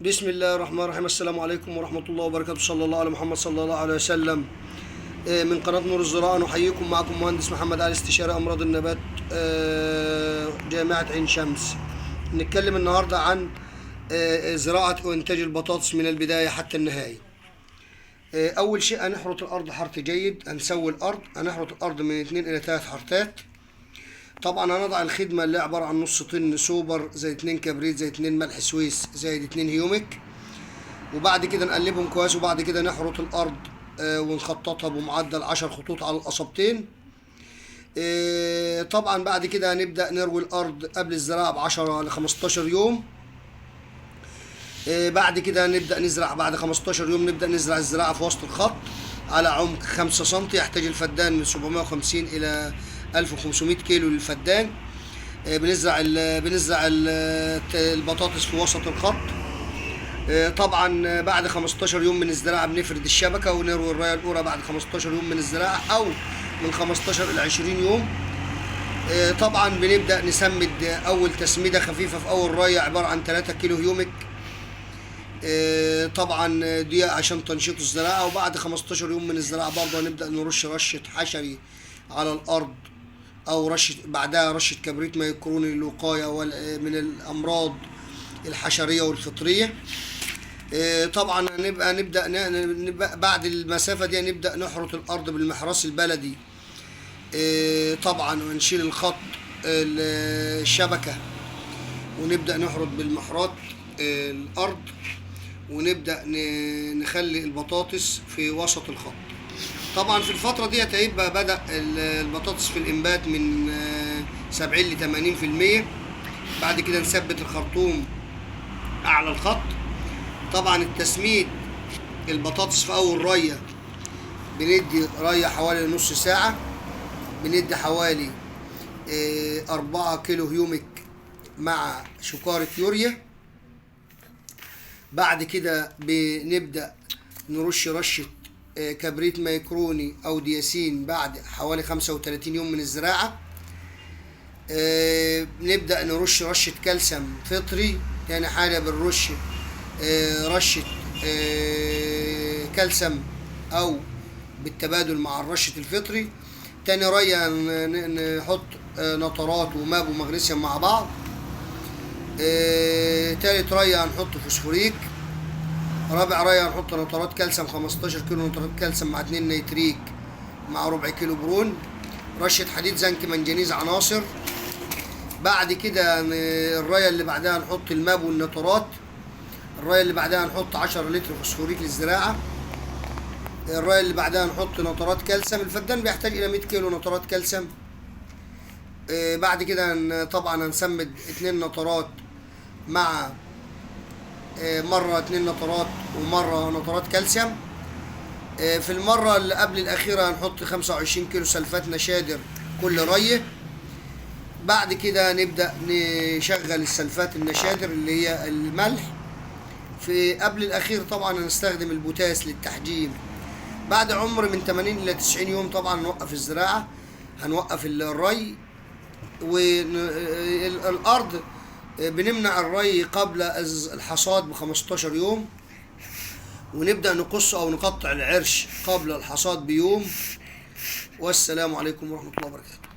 بسم الله الرحمن الرحيم. السلام عليكم ورحمة الله وبركاته. صلى الله على محمد صلى الله عليه وسلم. من قناة نور الزراعة نحييكم، معكم مهندس محمد علي، استشاري أمراض النبات، جامعة عين شمس. نتكلم النهاردة عن زراعة وإنتاج البطاطس من البداية حتى النهاية. أول شيء هنحرث الأرض حرث جيد، هنسوي الأرض، هنحرث الأرض من 2 إلى 3 حرثات. طبعا هنضع الخدمة اللي عبارة عن نص طن سوبر زائد 2 كبريت زائد 2 ملح سويس زائد 2 هيوميك، وبعد كده نقلبهم كويس، وبعد كده نحرث الأرض ونخططها بمعدل 10 خطوط على القصبتين. طبعا بعد كده هنبدأ نروي الأرض قبل الزراعة ب10 ل 15 يوم. بعد كده نبدأ نزرع، بعد 15 يوم نبدأ نزرع الزراعة في وسط الخط على عمق 5 سم. يحتاج الفدان من 750 إلى 1500 كيلو للفدان. بنزرع البطاطس في وسط الخط. طبعا بعد 15 يوم من الزراعة بنفرد الشبكة ونروي الراية الأولى بعد 15 يوم من الزراعة، أو من 15 إلى 20 يوم. طبعا بنبدأ نسمد أول تسميدة خفيفة في أول راية عبارة عن 3 كيلو هيوميك. طبعا دي عشان تنشيط الزراعة. وبعد 15 يوم من الزراعة برضه هنبدأ نرش رشة حشري على الأرض، أو رشة بعدها رشة كبريت ميكروني للوقاية من الأمراض الحشرية والفطرية. طبعا نبدأ بعد المسافة دي نبدأ نحرث الأرض بالمحراث البلدي. طبعا ونشيل الخط الشبكة، ونبدأ نحرث بالمحراث الأرض، ونبدأ نخلي البطاطس في وسط الخط. طبعا في الفترة دي هيبقى بدأ البطاطس في الإنبات من 70 ل 80%. بعد كده نثبت الخرطوم أعلى الخط. طبعا التسميد البطاطس في أول رية بندي رية حوالي نص ساعة، بندي حوالي 4 كيلو هيوميك مع شكارة يوريا. بعد كده بنبدأ نرش رشة كبريت ميكروني أو دياسين بعد حوالي 35 يوم من الزراعة. نبدأ نرش رشة كالسيوم فطري. تاني حاجة بنرش رشة كالسيوم أو بالتبادل مع الرشة الفطري. تاني رية نحط نترات وماب ومغنيسيوم مع بعض. تالت رية هنحط فوسفوريك. رابع رية هنحط نترات كالسيوم 15 كيلو نترات كالسيوم مع 2 نيتريك مع ربع كيلو برون. رشة حديد زنك منجنيز عناصر. بعد كده الرية اللي بعدها نحط الماب والنترات. الرية اللي بعدها نحط 10 لتر فوسفوريك للزراعة. الرية اللي بعدها نحط نترات كالسيوم. الفدان بيحتاج إلى 100 كيلو نترات كالسيوم. بعد كده طبعا هنسمد 2 نترات مع مرة 2 نترات ومرة نترات كالسيوم. في المرة اللي قبل الأخيرة هنحط 25 كيلو سلفات نشادر كل رية. بعد كده نبدأ نشغل السلفات النشادر اللي هي الملح. في قبل الأخير طبعا هنستخدم البوتاس للتحجيم. بعد عمر من 80 إلى 90 يوم طبعا نوقف الزراعة، هنوقف الري. والأرض بنمنع الري قبل الحصاد ب15 يوم، ونبدأ نقص أو نقطع العرش قبل الحصاد بيوم. والسلام عليكم ورحمة الله وبركاته.